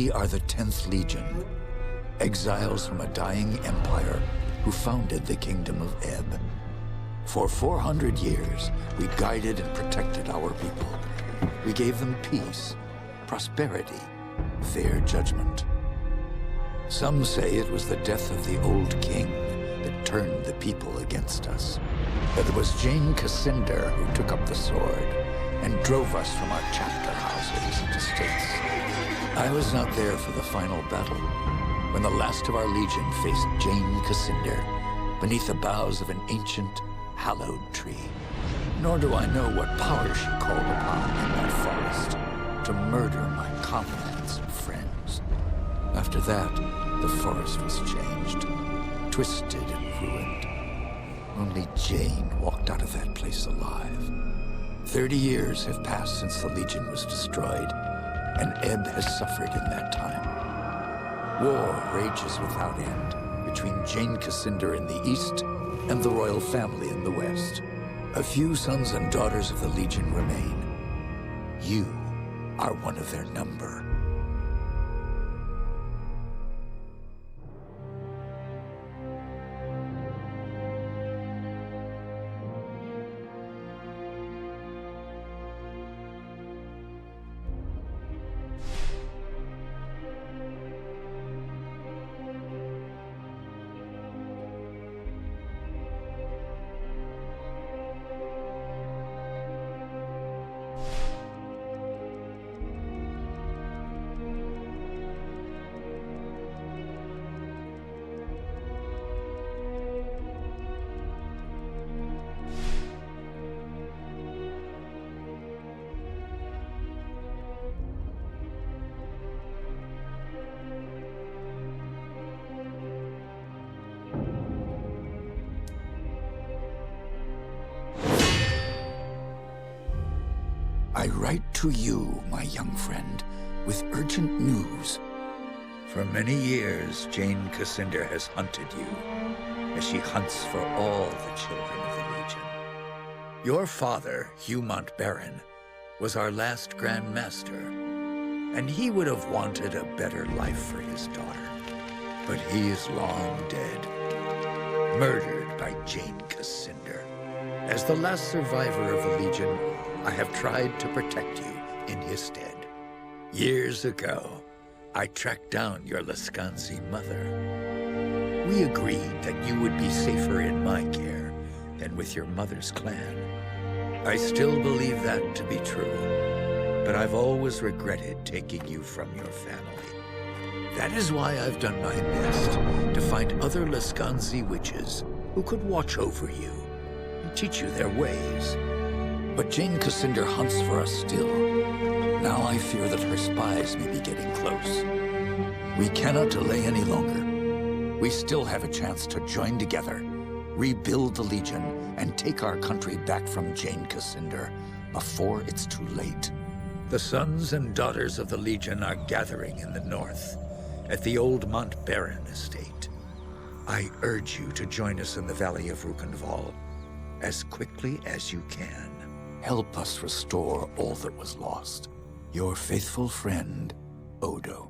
We are the 10th Legion, exiles from a dying empire who founded the Kingdom of Ebb. For 400 years, we guided and protected our people. We gave them peace, prosperity, fair judgment. Some say it was the death of the old king that turned the people against us. But it was Jane Cassinder who took up the sword and drove us from our chapter houses and estates. I was not there for the final battle, when the last of our legion faced Jane Cassinder beneath the boughs of an ancient, hallowed tree. Nor do I know what power she called upon in that forest to murder my comrades and friends. After that, the forest was changed, twisted and ruined. Only Jane walked out of that place alive. 30 years have passed since the Legion was destroyed, and Ebb has suffered in that time. War rages without end between Jane Cassinder in the east and the royal family in the west. A few sons and daughters of the Legion remain. You are one of their number. I write to you, my young friend, with urgent news. For many years, Jane Cassinder has hunted you, as she hunts for all the children of the Legion. Your father, Hugh Montbarron, was our last Grand Master, and he would have wanted a better life for his daughter. But he is long dead, murdered by Jane Cassinder. As the last survivor of the Legion, I have tried to protect you in his stead. Years ago, I tracked down your Lascanzi mother. We agreed that you would be safer in my care than with your mother's clan. I still believe that to be true, but I've always regretted taking you from your family. That is why I've done my best to find other Lascanzi witches who could watch over you and teach you their ways. But Jane Cassinder hunts for us still. Now I fear that her spies may be getting close. We cannot delay any longer. We still have a chance to join together, rebuild the Legion, and take our country back from Jane Cassinder before it's too late. The sons and daughters of the Legion are gathering in the north, at the old Montbarron estate. I urge you to join us in the Valley of Rukenval as quickly as you can. Help us restore all that was lost. Your faithful friend, Odo.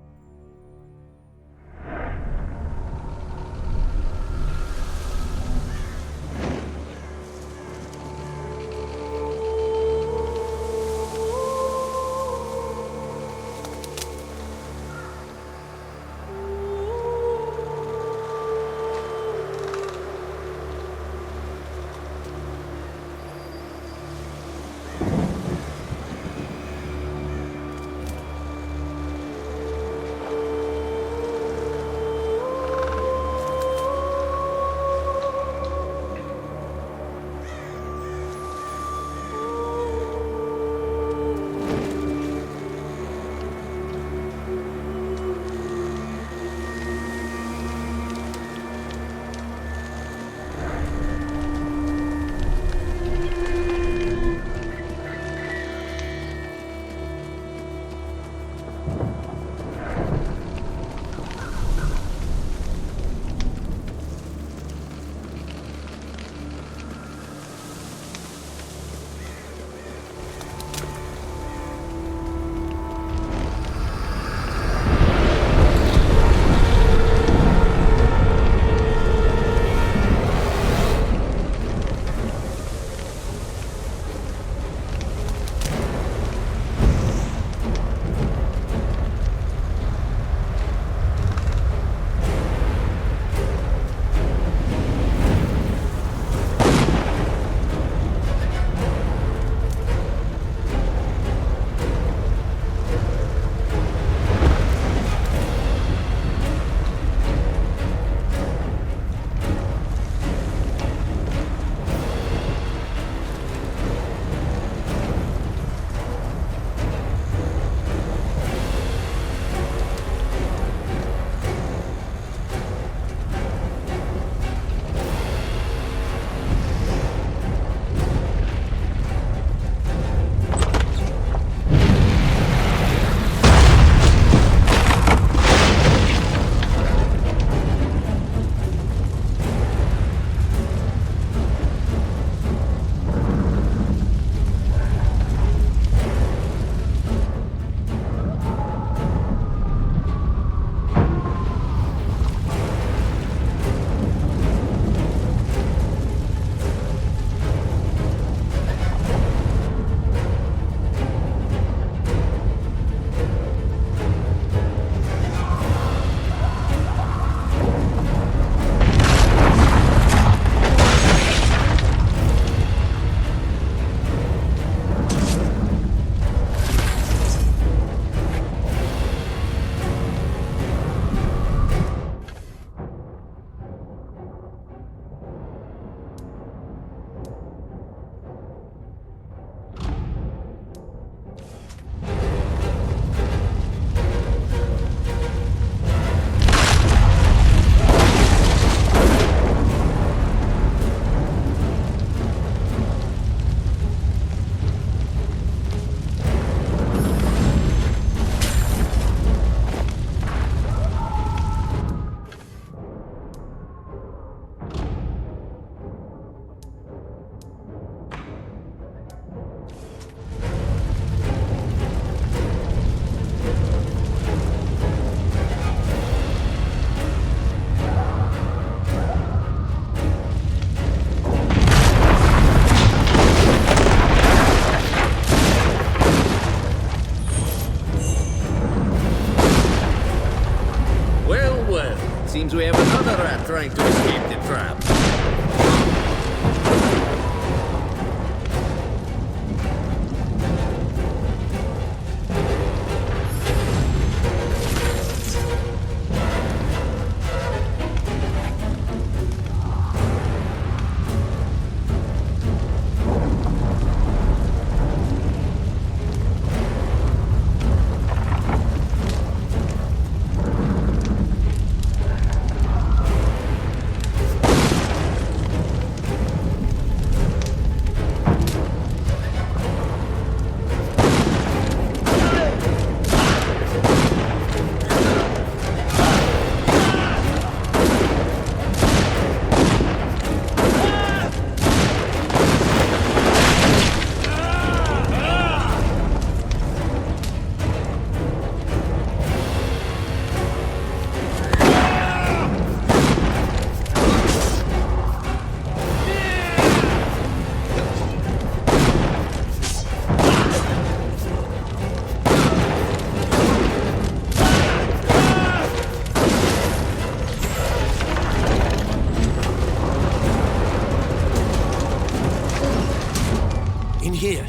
In here.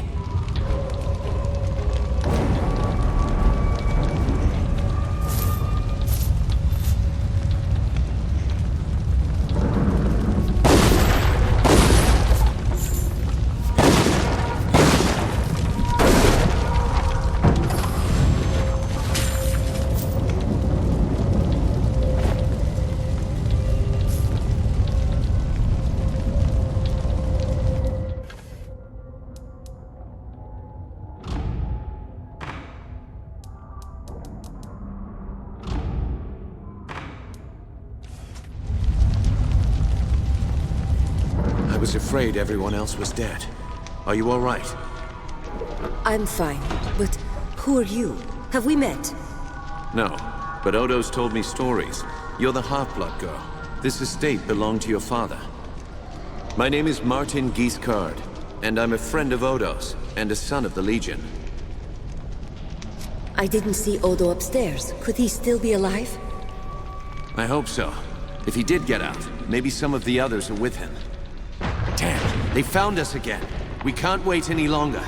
I was afraid everyone else was dead. Are you all right? I'm fine, but who are you? Have we met? No, but Odo's told me stories. You're the half-blood girl. This estate belonged to your father. My name is Martin Guiscard, and I'm a friend of Odo's, and a son of the Legion. I didn't see Odo upstairs. Could he still be alive? I hope so. If he did get out, maybe some of the others are with him. Damn, they found us again. We can't wait any longer.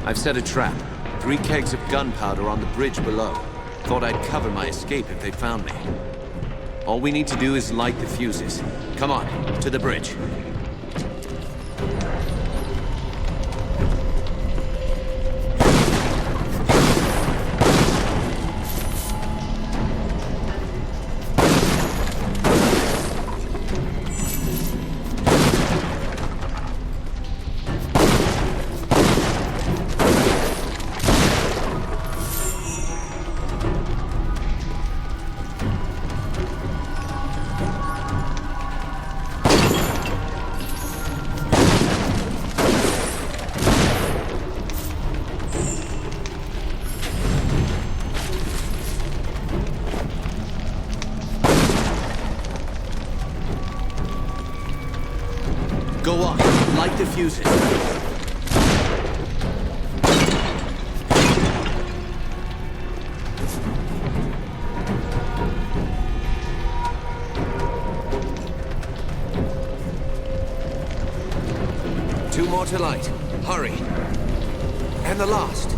I've set a trap. 3 kegs of gunpowder on the bridge below. Thought I'd cover my escape if they found me. All we need to do is light the fuses. Come on, to the bridge. Go on, light the fuses. Two more to light. Hurry. And the last.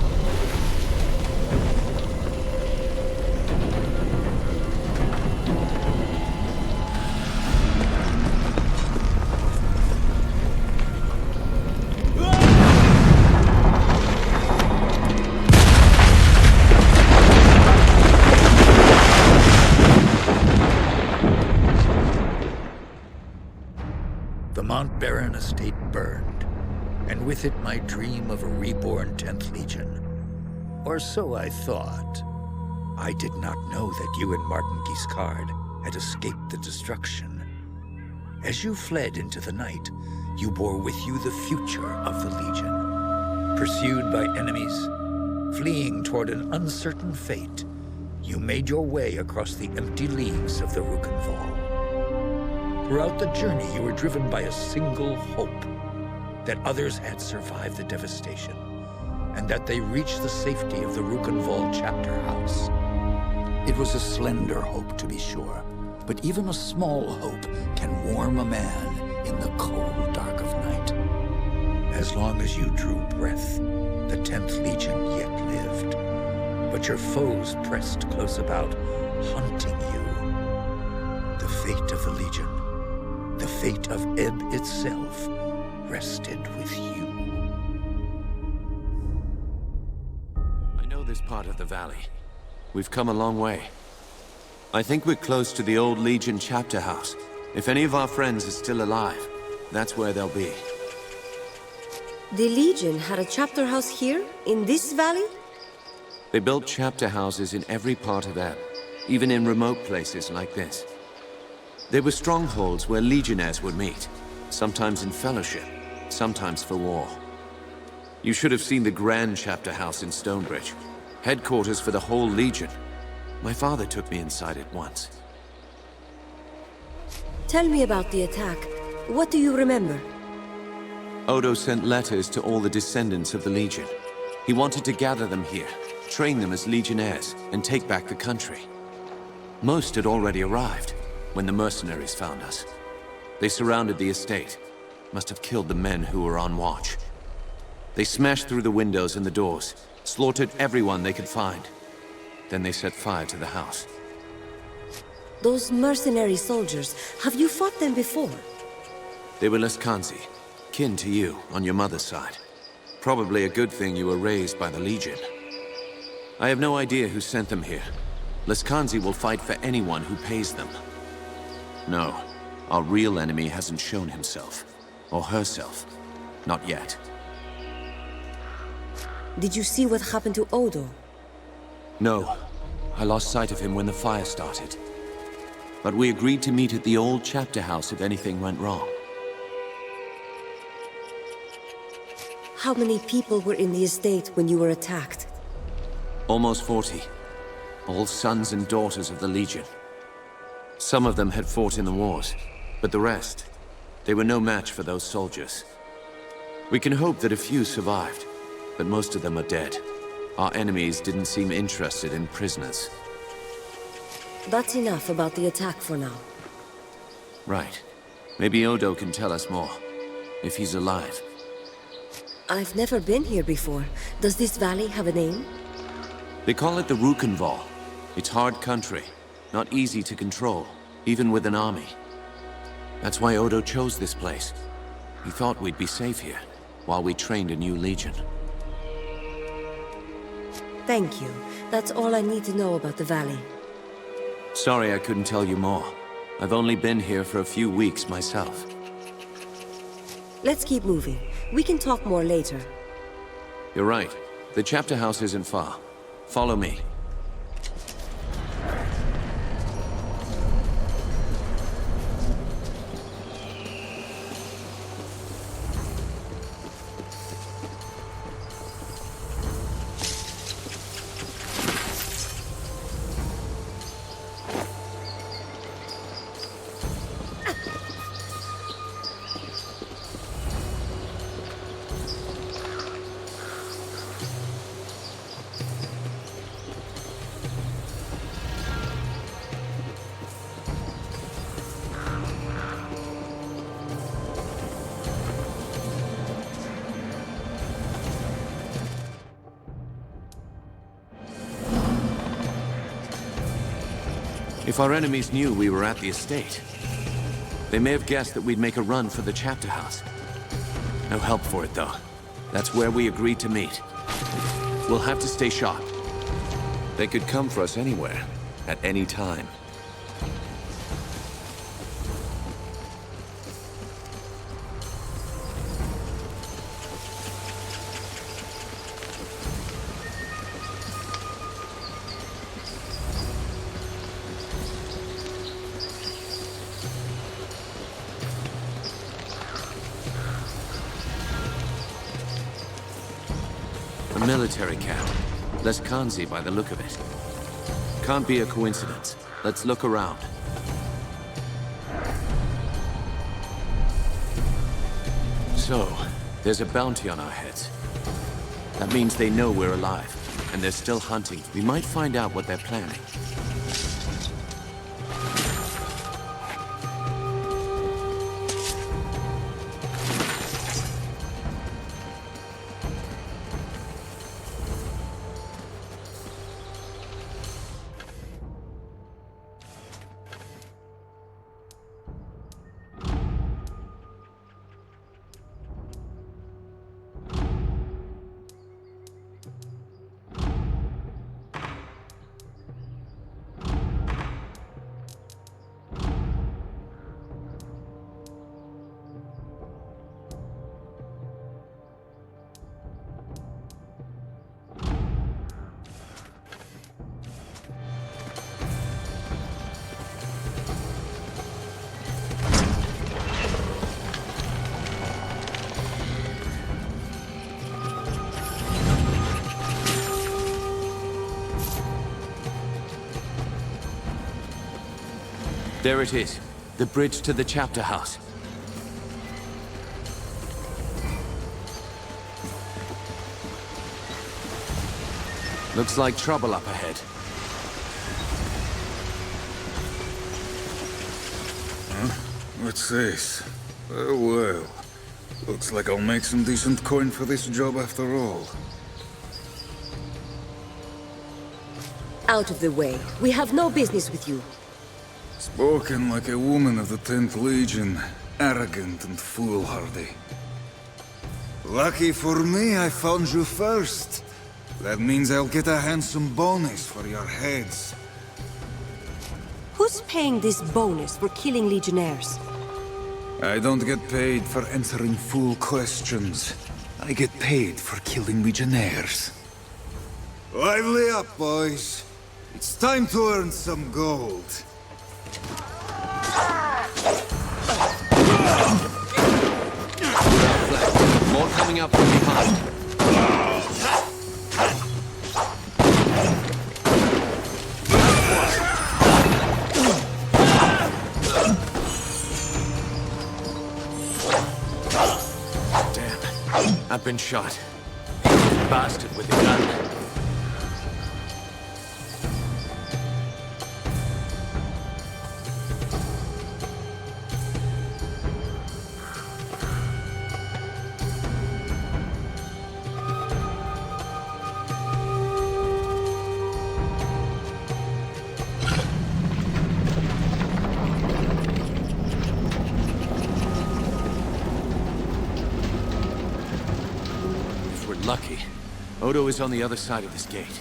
The Mount Baron estate burned, and with it my dream of a reborn 10th Legion. Or so I thought. I did not know that you and Martin Guiscard had escaped the destruction. As you fled into the night, you bore with you the future of the Legion. Pursued by enemies, fleeing toward an uncertain fate, you made your way across the empty leagues of the Rukenval. Throughout the journey, you were driven by a single hope, that others had survived the devastation, and that they reached the safety of the Rukenval chapter house. It was a slender hope, to be sure, but even a small hope can warm a man in the cold dark of night. As long as you drew breath, the 10th Legion yet lived, but your foes pressed close about, hunting you. The fate of the Legion, the fate of Ebb itself, rested with you. I know this part of the valley. We've come a long way. I think we're close to the old Legion chapter house. If any of our friends are still alive, that's where they'll be. The Legion had a chapter house here, in this valley? They built chapter houses in every part of Ebb, even in remote places like this. They were strongholds where legionnaires would meet, sometimes in fellowship, sometimes for war. You should have seen the grand chapter house in Stonebridge, headquarters for the whole Legion. My father took me inside it once. Tell me about the attack. What do you remember? Odo sent letters to all the descendants of the Legion. He wanted to gather them here, train them as legionnaires, and take back the country. Most had already arrived when the mercenaries found us. They surrounded the estate. Must have killed the men who were on watch. They smashed through the windows and the doors, slaughtered everyone they could find. Then they set fire to the house. Those mercenary soldiers, have you fought them before? They were Leskanzi, kin to you on your mother's side. Probably a good thing you were raised by the Legion. I have no idea who sent them here. Leskanzi will fight for anyone who pays them. No, our real enemy hasn't shown himself. Or herself. Not yet. Did you see what happened to Odo? No. I lost sight of him when the fire started. But we agreed to meet at the old chapter house if anything went wrong. How many people were in the estate when you were attacked? Almost 40. All sons and daughters of the Legion. Some of them had fought in the wars, but the rest, they were no match for those soldiers. We can hope that a few survived, but most of them are dead. Our enemies didn't seem interested in prisoners. That's enough about the attack for now. Right. Maybe Odo can tell us more, if he's alive. I've never been here before. Does this valley have a name? They call it the Rukenval. It's hard country, not easy to control, even with an army. That's why Odo chose this place. He thought we'd be safe here, while we trained a new legion. Thank you. That's all I need to know about the valley. Sorry I couldn't tell you more. I've only been here for a few weeks myself. Let's keep moving. We can talk more later. You're right. The chapter house isn't far. Follow me. If our enemies knew we were at the estate, they may have guessed that we'd make a run for the chapter house. No help for it, though. That's where we agreed to meet. We'll have to stay sharp. They could come for us anywhere, at any time. A military camp. Leskanzi by the look of it. Can't be a coincidence. Let's look around. So, there's a bounty on our heads. That means they know we're alive, and they're still hunting. We might find out what they're planning. There it is. The bridge to the chapter house. Looks like trouble up ahead. What's this? Oh, well. Looks like I'll make some decent coin for this job after all. Out of the way. We have no business with you. Spoken like a woman of the 10th Legion, arrogant and foolhardy. Lucky for me, I found you first. That means I'll get a handsome bonus for your heads. Who's paying this bonus for killing Legionnaires? I don't get paid for answering fool questions. I get paid for killing Legionnaires. Lively up, boys. It's time to earn some gold. More coming up from behind. Damn, I've been shot. Bastard with a gun. Lucky. Odo is on the other side of this gate.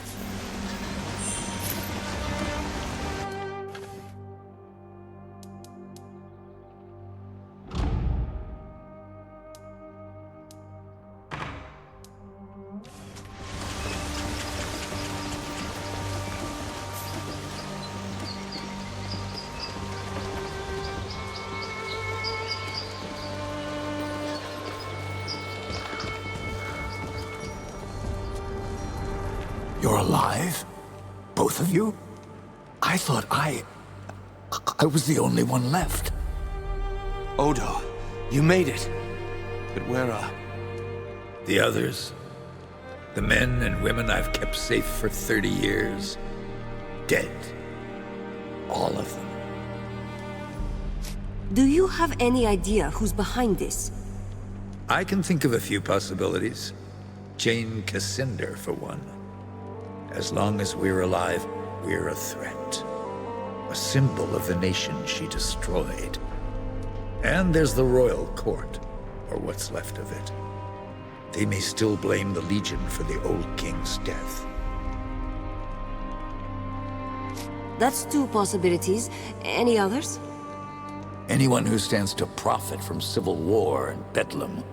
You're alive? Both of you? I thought I was the only one left. Odo, you made it. But where are... The others? The men and women I've kept safe for 30 years? Dead. All of them. Do you have any idea who's behind this? I can think of a few possibilities. Jane Cassinder, for one. As long as we're alive, we're a threat. A symbol of the nation she destroyed. And there's the royal court, or what's left of it. They may still blame the Legion for the old king's death. That's two possibilities. Any others? Anyone who stands to profit from civil war and bedlam.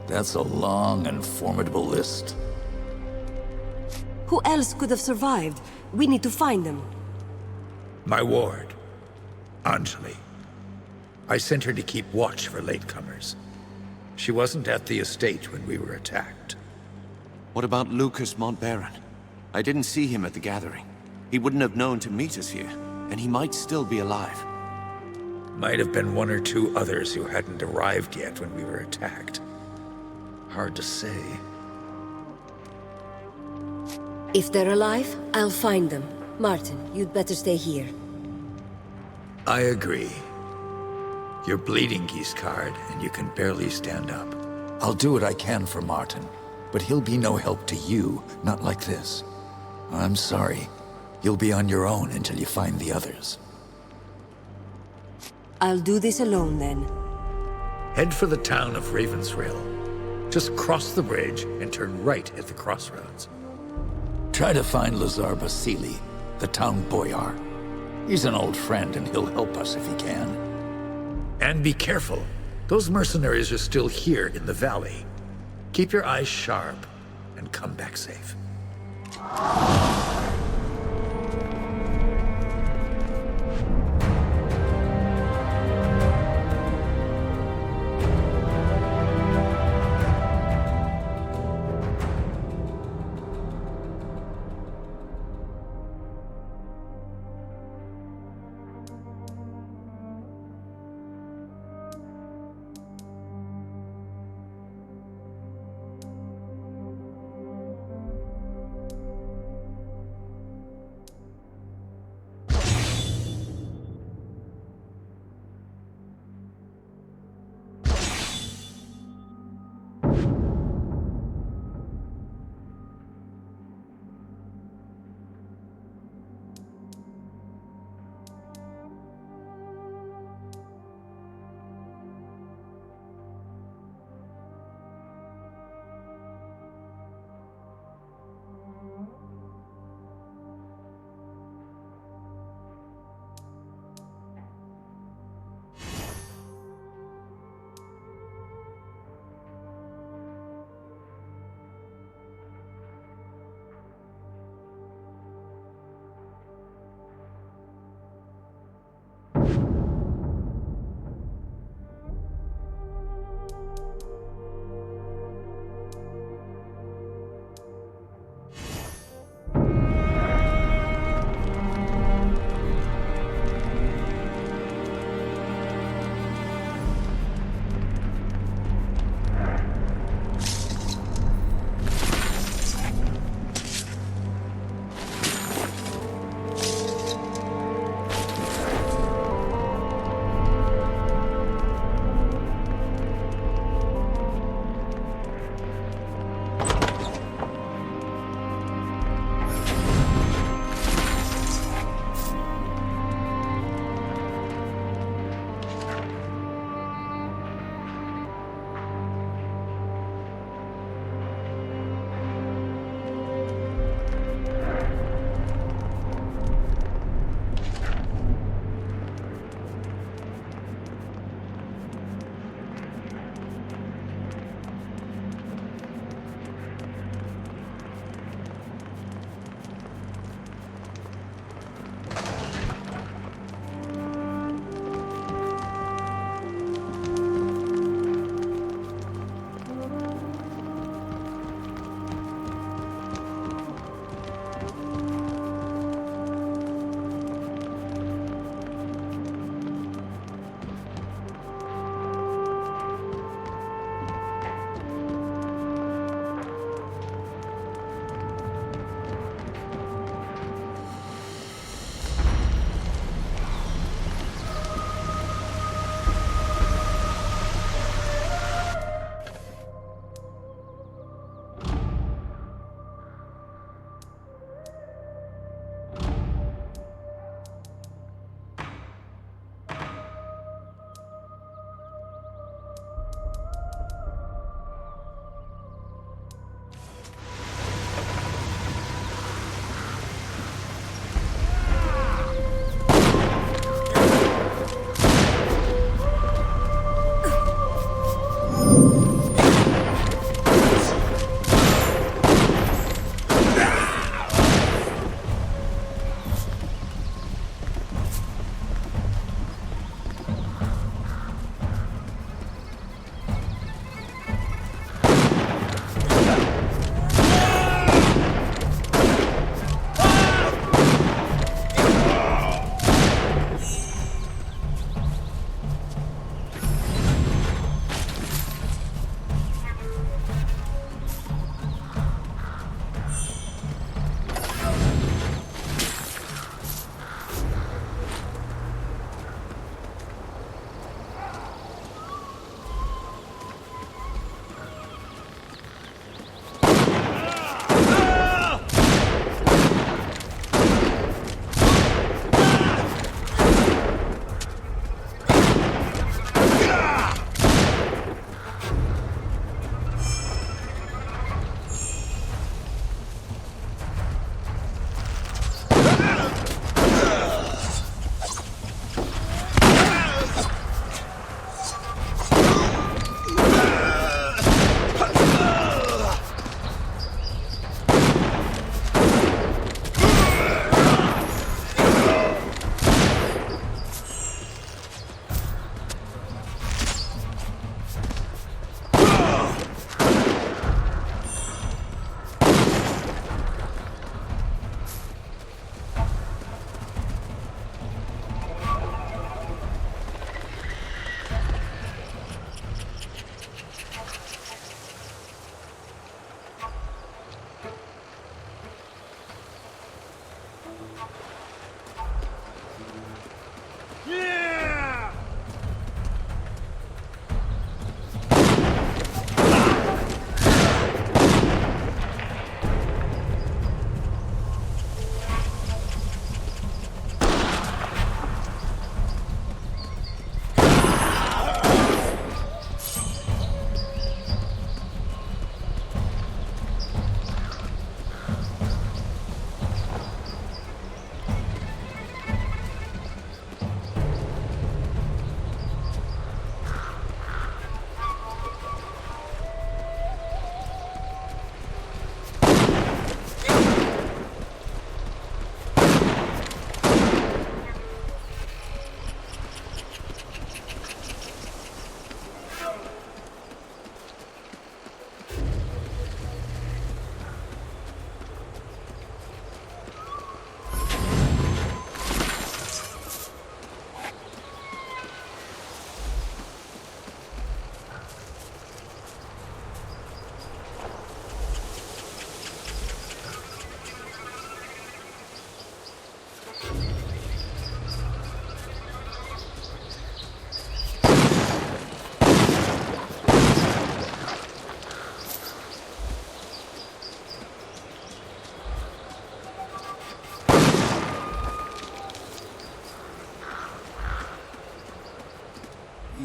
That's a long and formidable list. Who else could have survived? We need to find them. My ward, Anjali. I sent her to keep watch for latecomers. She wasn't at the estate when we were attacked. What about Lucas Montbaron? I didn't see him at the gathering. He wouldn't have known to meet us here, and he might still be alive. Might have been one or two others who hadn't arrived yet when we were attacked. Hard to say. If they're alive, I'll find them. Martin, you'd better stay here. I agree. You're bleeding, Giscard, and you can barely stand up. I'll do what I can for Martin, but he'll be no help to you, not like this. I'm sorry. You'll be on your own until you find the others. I'll do this alone, then. Head for the town of Ravensrail. Just cross the bridge and turn right at the crossroads. Try to find Lazar Basili, the town boyar. He's an old friend and he'll help us if he can. And be careful. Those mercenaries are still here in the valley. Keep your eyes sharp and come back safe.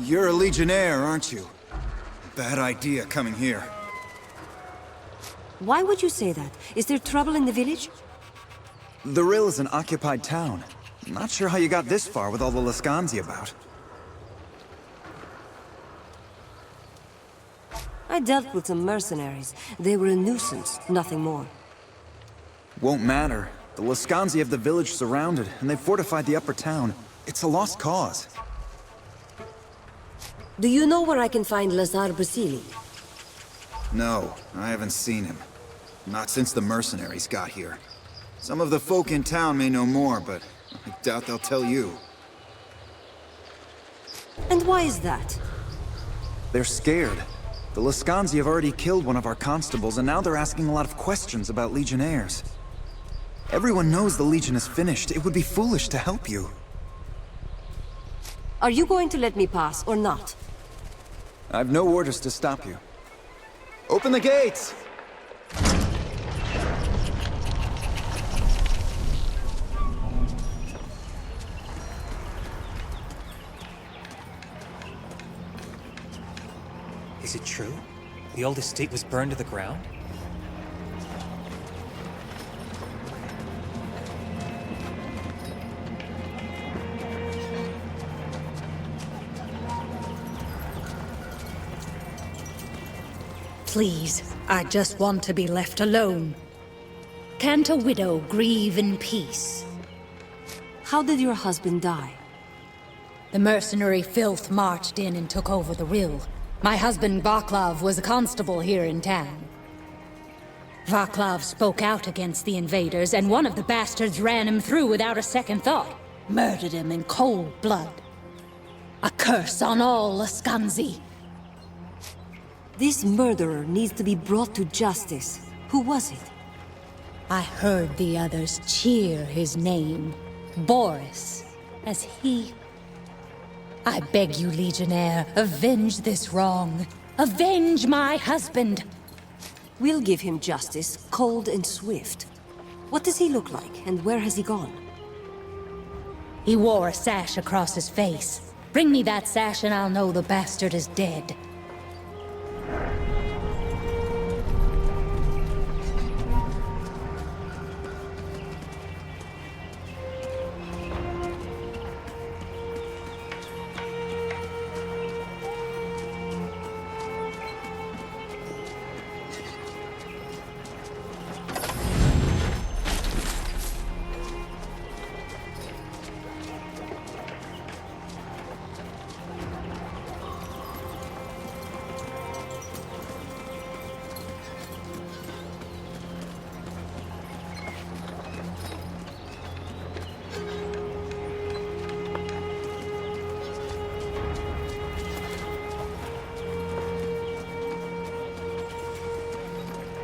You're a Legionnaire, aren't you? Bad idea coming here. Why would you say that? Is there trouble in the village? The Rill is an occupied town. Not sure how you got this far with all the Lascanzi about. I dealt with some mercenaries. They were a nuisance, nothing more. Won't matter. The Lascanzi have the village surrounded, and they've fortified the upper town. It's a lost cause. Do you know where I can find Lazar Basili? No, I haven't seen him. Not since the mercenaries got here. Some of the folk in town may know more, but I doubt they'll tell you. And why is that? They're scared. The Lascanzi have already killed one of our constables, and now they're asking a lot of questions about Legionnaires. Everyone knows the Legion is finished. It would be foolish to help you. Are you going to let me pass, or not? I've no orders to stop you. Open the gates! Is it true? The old estate was burned to the ground? Please, I just want to be left alone. Can't a widow grieve in peace? How did your husband die? The mercenary filth marched in and took over the Rill. My husband Vaclav was a constable here in town. Vaclav spoke out against the invaders, and one of the bastards ran him through without a second thought. Murdered him in cold blood. A curse on all Lascanzi. This murderer needs to be brought to justice. Who was it? I heard the others cheer his name. Boris, as he... I beg you, Legionnaire, avenge this wrong. Avenge my husband! We'll give him justice, cold and swift. What does he look like, and where has he gone? He wore a sash across his face. Bring me that sash and I'll know the bastard is dead.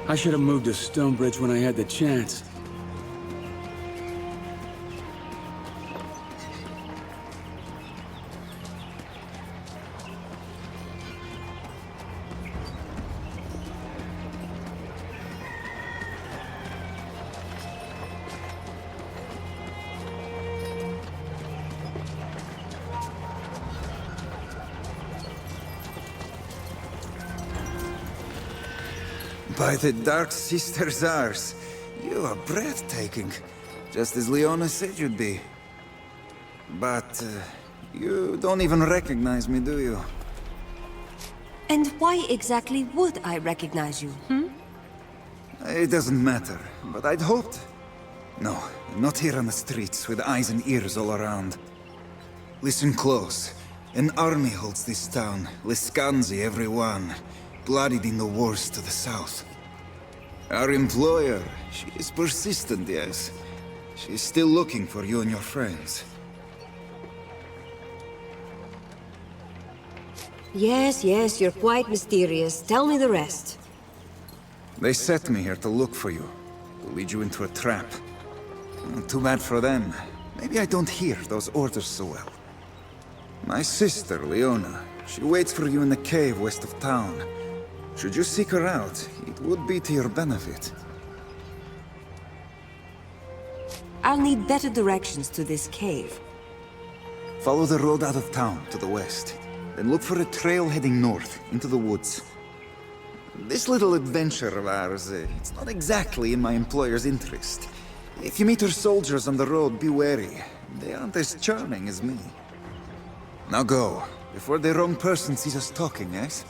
I should have moved to Stonebridge when I had the chance. By the Dark Sister Zars, you are breathtaking. Just as Leona said you'd be. But, you don't even recognize me, do you? And why exactly would I recognize you, It doesn't matter, but I'd hoped. No, not here on the streets, with eyes and ears all around. Listen close. An army holds this town, Lascanzi every one, bloodied in the wars to the south. Our employer, she is persistent, yes. She's still looking for you and your friends. Yes, you're quite mysterious. Tell me the rest. They set me here to look for you, to lead you into a trap. Too bad for them. Maybe I don't hear those orders so well. My sister, Leona, she waits for you in the cave west of town. Should you seek her out, it would be to your benefit. I'll need better directions to this cave. Follow the road out of town to the west. Then look for a trail heading north, into the woods. This little adventure of ours, it's not exactly in my employer's interest. If you meet her soldiers on the road, be wary. They aren't as charming as me. Now go, before the wrong person sees us talking, yes?